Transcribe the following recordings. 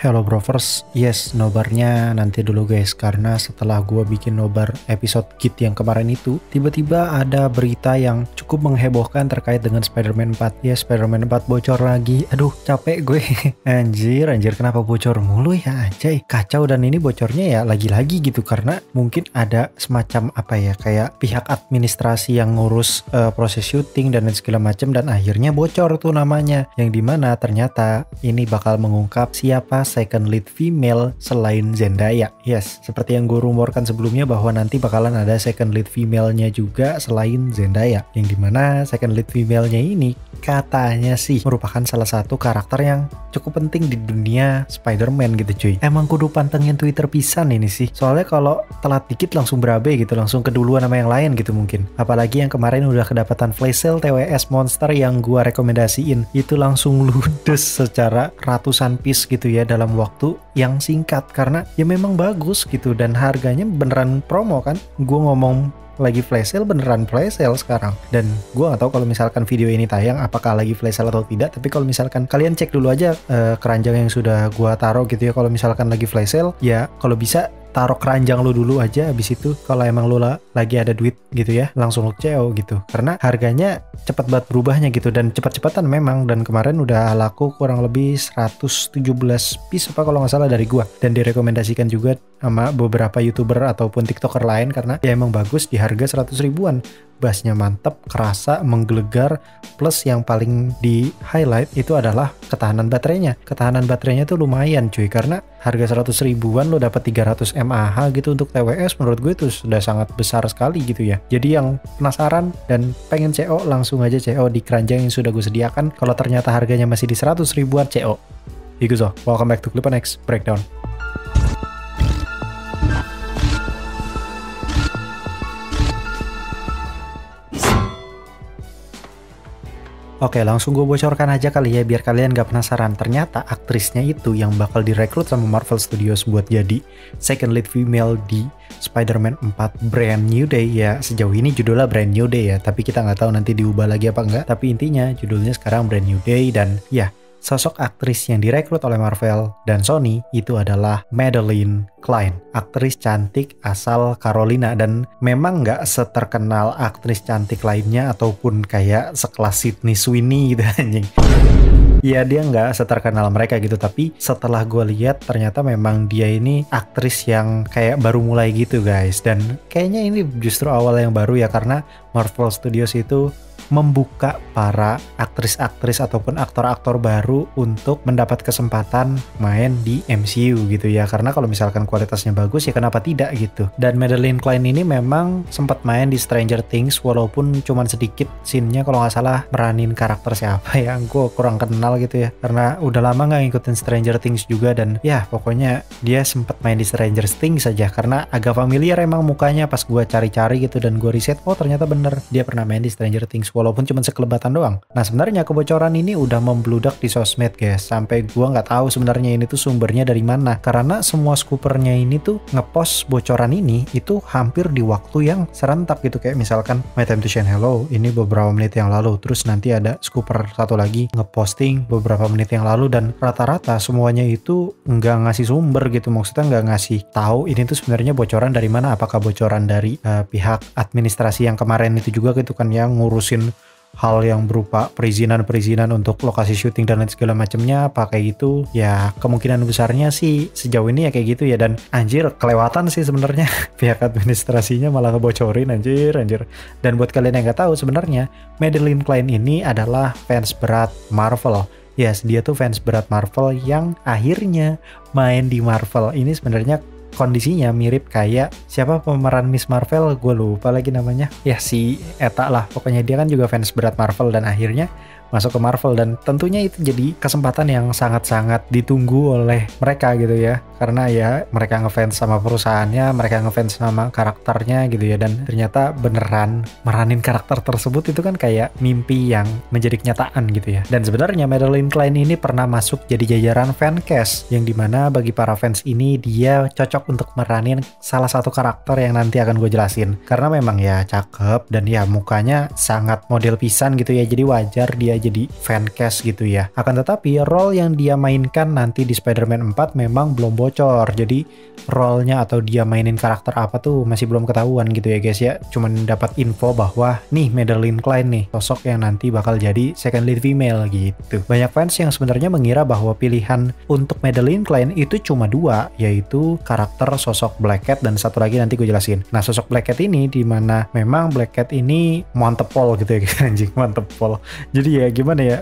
Hello Brovers, yes nobarnya nanti dulu guys, karena setelah gue bikin nobar episode Git yang kemarin itu, tiba-tiba ada berita yang cukup menghebohkan terkait dengan Spider-Man 4. Ya, Spider-Man 4 bocor lagi. Aduh, capek gue. Anjir kenapa bocor mulu ya, anjay. Kacau, dan ini bocornya ya lagi-lagi gitu, karena mungkin ada semacam apa ya, kayak pihak administrasi yang ngurus proses syuting dan lain segala macam, dan akhirnya bocor tuh namanya. Yang dimana ternyata ini bakal mengungkap siapa second lead female selain Zendaya. Yes, seperti yang gue rumorkan sebelumnya bahwa nanti bakalan ada second lead female-nya juga selain Zendaya. Yang dimana second lead female-nya ini katanya sih merupakan salah satu karakter yang cukup penting di dunia Spider-Man gitu cuy. Emang kudu pantengin Twitter pisan ini sih. Soalnya kalau telat dikit langsung berabe gitu, langsung keduluan sama yang lain gitu mungkin. Apalagi yang kemarin udah kedapatan flash sale TWS Monster yang gua rekomendasiin, itu langsung ludes secara ratusan piece gitu ya dalam waktu yang singkat, karena ya memang bagus gitu dan harganya beneran promo kan. Gua ngomong lagi flash sale, beneran flash sale sekarang. Dan gue gak tahu kalau misalkan video ini tayang apakah lagi flash sale atau tidak, tapi kalau misalkan kalian cek dulu aja keranjang yang sudah gue taruh gitu ya. Kalau misalkan lagi flash sale, ya kalau bisa taruh keranjang lu dulu aja, habis itu kalau emang lu lagi ada duit gitu ya, langsung lu CO gitu, karena harganya cepet banget berubahnya gitu, dan cepet-cepetan memang. Dan kemarin udah laku kurang lebih 117 piece apa kalau nggak salah dari gua, dan direkomendasikan juga sama beberapa youtuber ataupun tiktoker lain, karena ya emang bagus di harga 100 ribuan. Bassnya mantep, kerasa, menggelegar, plus yang paling di highlight itu adalah ketahanan baterainya. Ketahanan baterainya tuh lumayan cuy, karena harga 100 ribuan lo dapat 300 mAh gitu untuk TWS, menurut gue itu sudah sangat besar sekali gitu ya. Jadi yang penasaran dan pengen CO, langsung aja CO di keranjang yang sudah gue sediakan. Kalau ternyata harganya masih di 100 ribuan, CO. Ikuzo, welcome back to Clipanex Breakdown. Oke, langsung gue bocorkan aja kali ya biar kalian gak penasaran. Ternyata aktrisnya itu yang bakal direkrut sama Marvel Studios buat jadi second lead female di Spider-Man 4 Brand New Day. Ya sejauh ini judulnya Brand New Day ya, tapi kita nggak tahu nanti diubah lagi apa enggak. Tapi intinya judulnya sekarang Brand New Day. Dan ya, sosok aktris yang direkrut oleh Marvel dan Sony itu adalah Madeline Klein, aktris cantik asal Carolina, dan memang nggak seterkenal aktris cantik lainnya ataupun kayak sekelas Sydney Sweeney gitu anjing. Ya dia nggak seterkenal mereka gitu, tapi setelah gue lihat ternyata memang dia ini aktris yang kayak baru mulai gitu guys, dan kayaknya ini justru awal yang baru ya, karena Marvel Studios itu membuka para aktris-aktris ataupun aktor-aktor baru untuk mendapat kesempatan main di MCU gitu ya, karena kalau misalkan kualitasnya bagus ya kenapa tidak gitu. Dan Madeline Klein ini memang sempat main di Stranger Things, walaupun cuman sedikit scene-nya, kalau nggak salah meranin karakter siapa ya, gue kurang kenal gitu ya, karena udah lama nggak ngikutin Stranger Things juga. Dan ya pokoknya dia sempat main di Stranger Things saja, karena agak familiar emang mukanya pas gue cari-cari gitu, dan gue riset, oh ternyata bener dia pernah main di Stranger Things walaupun cuma sekelebatan doang. Nah sebenarnya kebocoran ini udah membludak di sosmed guys, sampai gua nggak tahu sebenarnya ini tuh sumbernya dari mana, karena semua scoopernya ini tuh ngepost bocoran ini itu hampir di waktu yang serentak gitu. Kayak misalkan My Time to Shine Hello ini beberapa menit yang lalu, terus nanti ada scooper satu lagi ngeposting beberapa menit yang lalu, dan rata-rata semuanya itu nggak ngasih sumber gitu, maksudnya nggak ngasih tahu ini tuh sebenarnya bocoran dari mana. Apakah bocoran dari pihak administrasi yang kemarin itu juga gitu kan, yang ngurusin hal yang berupa perizinan untuk lokasi syuting dan lain segala macamnya, apa kayak gitu ya. Kemungkinan besarnya sih sejauh ini ya kayak gitu ya. Dan anjir kelewatan sih sebenarnya pihak administrasinya malah ngebocorin, anjir. Dan buat kalian yang nggak tahu, sebenarnya Madeline Klein ini adalah fans berat Marvel. Yes, dia tuh fans berat Marvel yang akhirnya main di Marvel. Ini sebenarnya kondisinya mirip kayak siapa pemeran Miss Marvel, gue lupa lagi namanya ya, si Eta lah pokoknya. Dia kan juga fans berat Marvel dan akhirnya masuk ke Marvel, dan tentunya itu jadi kesempatan yang sangat-sangat ditunggu oleh mereka gitu ya, karena ya mereka ngefans sama perusahaannya, mereka ngefans sama karakternya gitu ya, dan ternyata beneran meranin karakter tersebut itu kan kayak mimpi yang menjadi kenyataan gitu ya. Dan sebenarnya Madeline Klein ini pernah masuk jadi jajaran fancast, yang dimana bagi para fans ini dia cocok untuk meranin salah satu karakter yang nanti akan gue jelasin, karena memang ya cakep dan ya mukanya sangat model pisan gitu ya, jadi wajar dia jadi fancast gitu ya. Akan tetapi role yang dia mainkan nanti di Spider-Man 4 memang belum bocor, jadi role-nya atau dia mainin karakter apa tuh masih belum ketahuan gitu ya guys ya. Cuman dapat info bahwa nih Madeline Klein nih sosok yang nanti bakal jadi second lead female gitu. Banyak fans yang sebenarnya mengira bahwa pilihan untuk Madeline Klein itu cuma dua, yaitu karakter sosok Black Cat dan satu lagi nanti gue jelasin. Nah sosok Black Cat ini dimana memang Black Cat ini mantepol gitu ya anjing, mantepol. Jadi ya gimana ya,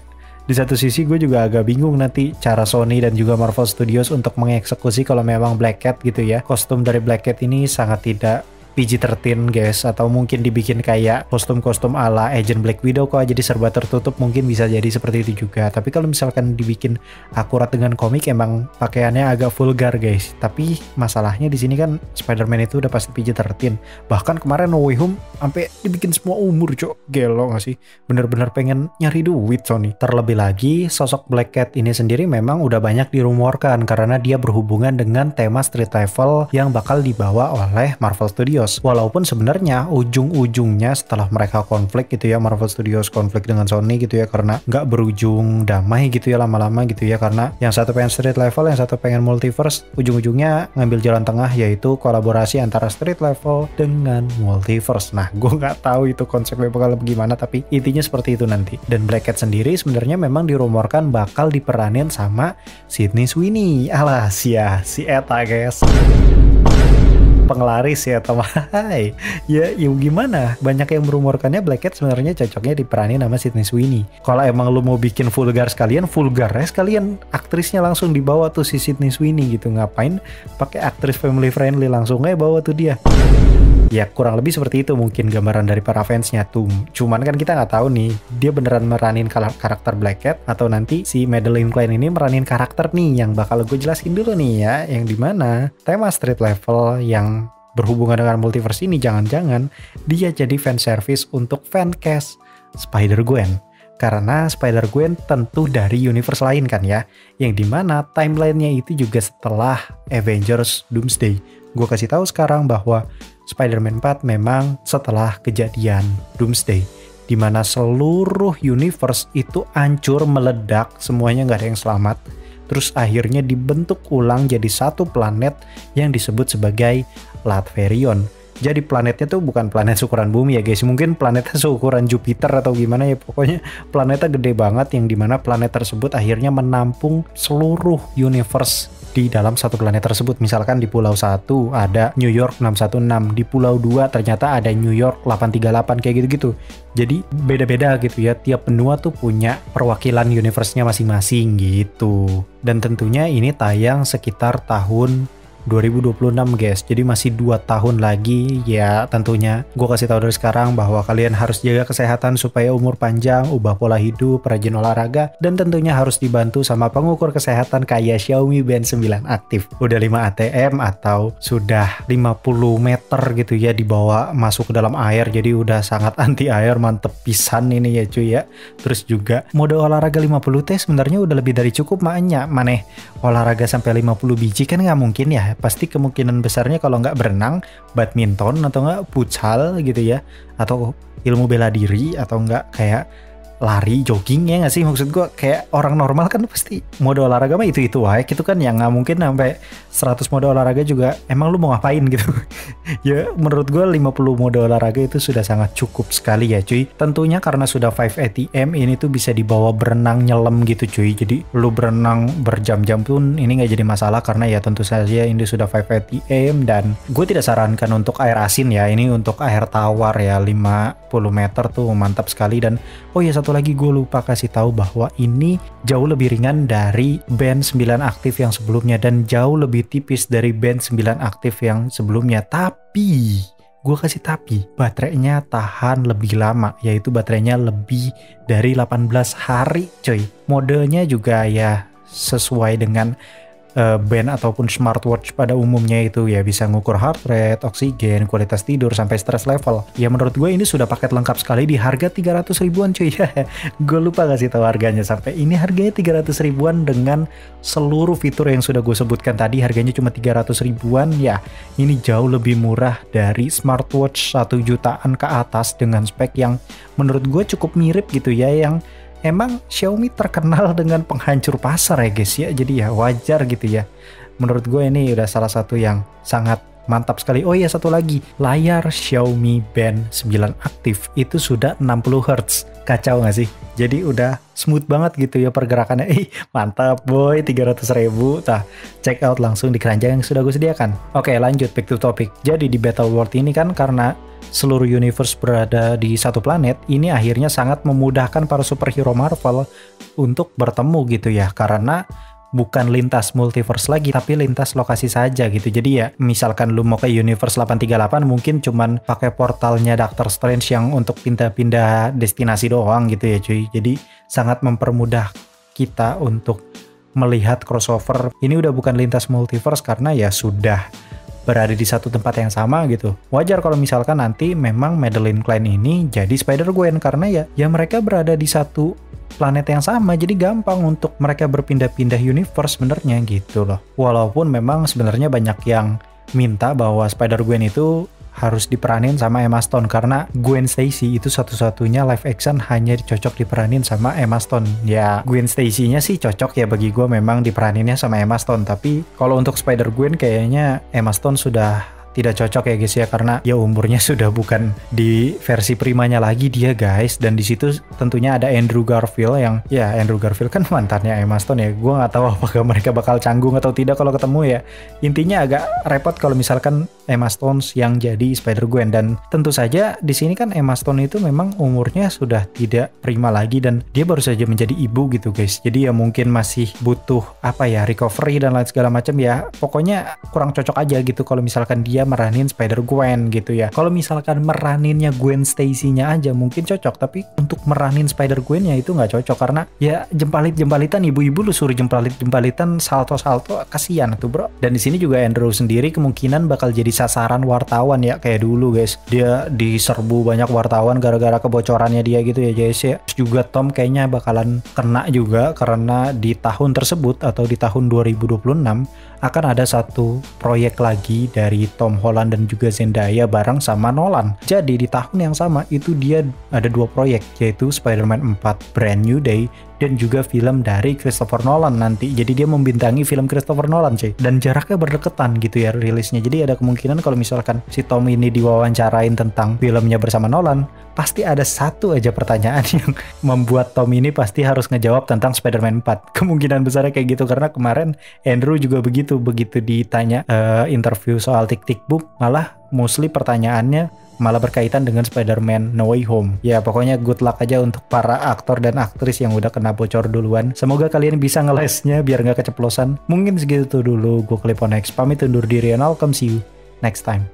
di satu sisi gue juga agak bingung nanti cara Sony dan juga Marvel Studios untuk mengeksekusi kalau memang Black Cat gitu ya. Kostum dari Black Cat ini sangat tidak PG-13 guys, atau mungkin dibikin kayak kostum-kostum ala Agent Black Widow kok, jadi serba tertutup, mungkin bisa jadi seperti itu juga. Tapi kalau misalkan dibikin akurat dengan komik emang pakaiannya agak vulgar guys. Tapi masalahnya di sini kan Spider-Man itu udah pasti PG-13. Bahkan kemarin No Way Home sampai dibikin semua umur cok, gelo gak sih? Bener-bener pengen nyari duit Sony. Terlebih lagi sosok Black Cat ini sendiri memang udah banyak dirumorkan karena dia berhubungan dengan tema street level yang bakal dibawa oleh Marvel Studios. Walaupun sebenarnya ujung-ujungnya setelah mereka konflik gitu ya, Marvel Studios konflik dengan Sony gitu ya, karena nggak berujung damai gitu ya lama-lama gitu ya, karena yang satu pengen street level, yang satu pengen multiverse, ujung-ujungnya ngambil jalan tengah yaitu kolaborasi antara street level dengan multiverse. Nah gue nggak tahu itu konsepnya bakal gimana, tapi intinya seperti itu nanti. Dan Black Cat sendiri sebenarnya memang dirumorkan bakal diperanin sama Sydney Sweeney, alas ya si Eta guys, penglaris ya teman. ya gimana, banyak yang merumorkannya Black Cat sebenarnya cocoknya diperanin sama Sydney Sweeney. Kalau emang lu mau bikin vulgar sekalian aktrisnya langsung dibawa tuh si Sydney Sweeney gitu. Ngapain pakai aktris family friendly, langsung aja bawa tuh dia. Ya kurang lebih seperti itu mungkin gambaran dari para fansnya tuh. Cuman kan kita nggak tahu nih dia beneran meranin karakter Black Cat atau nanti si Madeline Klein ini meranin karakter nih yang bakal gue jelasin dulu nih ya, yang dimana tema street level yang berhubungan dengan multiverse ini jangan-jangan dia jadi fan service untuk fancast Spider-Gwen. Karena Spider-Gwen tentu dari universe lain kan ya, yang dimana timelinenya itu juga setelah Avengers Doomsday. Gue kasih tahu sekarang bahwa Spider-Man 4 memang setelah kejadian Doomsday, dimana seluruh universe itu hancur, meledak, semuanya nggak ada yang selamat. Terus akhirnya dibentuk ulang jadi satu planet yang disebut sebagai Latveria. Jadi planetnya tuh bukan planet seukuran bumi ya guys, mungkin planetnya seukuran Jupiter atau gimana ya, pokoknya planetnya gede banget, yang dimana planet tersebut akhirnya menampung seluruh universe di dalam satu planet tersebut. Misalkan di pulau 1 ada New York 616, di pulau 2 ternyata ada New York 838, kayak gitu-gitu. Jadi beda-beda gitu ya, tiap benua tuh punya perwakilan universe-nya masing-masing gitu. Dan tentunya ini tayang sekitar tahun 2026 guys, jadi masih 2 tahun lagi ya. Tentunya gue kasih tahu dari sekarang bahwa kalian harus jaga kesehatan supaya umur panjang, ubah pola hidup, rajin olahraga, dan tentunya harus dibantu sama pengukur kesehatan kayak Xiaomi Band 9 aktif. Udah 5 ATM atau sudah 50 meter gitu ya dibawa masuk ke dalam air, jadi udah sangat anti air, mantep pisan ini ya cuy ya. Terus juga mode olahraga 50T sebenarnya udah lebih dari cukup makanya maneh olahraga sampai 50 biji kan nggak mungkin ya. Pasti kemungkinan besarnya kalau nggak berenang, badminton atau nggak futsal gitu ya, atau ilmu bela diri, atau nggak kayak lari, jogging ya nggak sih? Maksud gue kayak orang normal kan pasti mode olahraga mah itu wae gitu kan, yang nggak mungkin sampai 100 mode olahraga juga. Emang lu mau ngapain gitu? Ya menurut gue 50 mode olahraga itu sudah sangat cukup sekali ya cuy. Tentunya karena sudah 5 ATM ini tuh bisa dibawa berenang nyelam gitu cuy. Jadi lu berenang berjam-jam pun ini nggak jadi masalah, karena ya tentu saja ini sudah 5 ATM. Dan gue tidak sarankan untuk air asin ya, ini untuk air tawar ya, 50 meter tuh mantap sekali. Dan oh ya satu lagi gue lupa kasih tahu bahwa ini jauh lebih ringan dari band 9 aktif yang sebelumnya dan jauh lebih tipis dari band 9 aktif yang sebelumnya. Tapi gue kasih tapi baterainya tahan lebih lama, yaitu baterainya lebih dari 18 hari coy. Modenya juga ya sesuai dengan band ataupun smartwatch pada umumnya itu ya bisa ngukur heart rate, oksigen, kualitas tidur, sampai stress level. Ya menurut gue ini sudah paket lengkap sekali di harga 300 ribuan cuy. Gue lupa kasih tahu harganya, sampai ini harganya 300 ribuan dengan seluruh fitur yang sudah gue sebutkan tadi. Harganya cuma 300 ribuan ya. Ini jauh lebih murah dari smartwatch 1 jutaan ke atas dengan spek yang menurut gue cukup mirip gitu ya, yang emang Xiaomi terkenal dengan penghancur pasar ya guys ya, jadi ya wajar gitu ya. Menurut gue ini udah salah satu yang sangat mantap sekali. Oh iya, satu lagi, layar Xiaomi Band 9 aktif itu sudah 60 Hz. Kacau gak sih? Jadi udah smooth banget gitu ya pergerakannya. Mantap boy, 300 ribu. Tah, check out langsung di keranjang yang sudah gue sediakan. Oke, lanjut back to topic. Jadi di Battle World ini kan karena seluruh universe berada di satu planet, ini akhirnya sangat memudahkan para superhero Marvel untuk bertemu gitu ya, karena bukan lintas multiverse lagi, tapi lintas lokasi saja gitu. Jadi ya, misalkan lu mau ke universe 838, mungkin cuman pakai portalnya Doctor Strange yang untuk pindah-pindah destinasi doang gitu ya cuy. Jadi sangat mempermudah kita untuk melihat crossover. Ini udah bukan lintas multiverse karena ya sudah berada di satu tempat yang sama gitu. Wajar kalau misalkan nanti memang Madeline Klein ini jadi Spider-Gwen, karena ya mereka berada di satu planet yang sama, jadi gampang untuk mereka berpindah-pindah universe sebenarnya gitu loh. Walaupun memang sebenarnya banyak yang minta bahwa Spider-Gwen itu harus diperanin sama Emma Stone, karena Gwen Stacy itu satu-satunya live action hanya cocok diperanin sama Emma Stone. Ya Gwen Stacy-nya sih cocok ya bagi gue memang diperaninnya sama Emma Stone, tapi kalau untuk Spider-Gwen kayaknya Emma Stone sudah tidak cocok ya guys ya, karena ya umurnya sudah bukan di versi primanya lagi dia guys. Dan di situ tentunya ada Andrew Garfield, yang ya Andrew Garfield kan mantannya Emma Stone ya. Gue nggak tahu apakah mereka bakal canggung atau tidak kalau ketemu ya. Intinya agak repot kalau misalkan Emma Stone yang jadi Spider-Gwen. Dan tentu saja di sini kan Emma Stone itu memang umurnya sudah tidak prima lagi dan dia baru saja menjadi ibu gitu guys. Jadi ya mungkin masih butuh recovery dan lain segala macam ya. Pokoknya kurang cocok aja gitu kalau misalkan dia meranin Spider-Gwen gitu ya. Kalau misalkan meraninnya Gwen Stacy-nya aja mungkin cocok, tapi untuk meranin Spider-Gwen-nya itu nggak cocok, karena ya jempalitan ibu-ibu lu suruh jempalitan salto kasihan tuh bro. Dan di sini juga Andrew sendiri kemungkinan bakal jadi sasaran wartawan ya kayak dulu guys. Dia diserbu banyak wartawan gara-gara kebocorannya dia gitu ya guys ya. Terus juga Tom kayaknya bakalan kena juga, karena di tahun tersebut atau di tahun 2026 akan ada satu proyek lagi dari Tom Holland dan juga Zendaya bareng sama Nolan. Jadi di tahun yang sama itu dia ada 2 proyek, yaitu Spider-Man 4 Brand New Day dan juga film dari Christopher Nolan nanti. Jadi dia membintangi film Christopher Nolan cuy. Dan jaraknya berdekatan gitu ya rilisnya. Jadi ada kemungkinan kalau misalkan si Tom ini diwawancarain tentang filmnya bersama Nolan, pasti ada satu aja pertanyaan yang membuat Tom ini pasti harus ngejawab tentang Spider-Man 4. Kemungkinan besarnya kayak gitu, karena kemarin Andrew juga begitu ditanya interview soal Tik-Tik Boom, malah mostly pertanyaannya malah berkaitan dengan Spider-Man No Way Home. Ya pokoknya good luck aja untuk para aktor dan aktris yang udah kena bocor duluan. Semoga kalian bisa ngelesnya biar nggak keceplosan. Mungkin segitu dulu gue Clip on X, pamit undur diri and I'll come see you next time.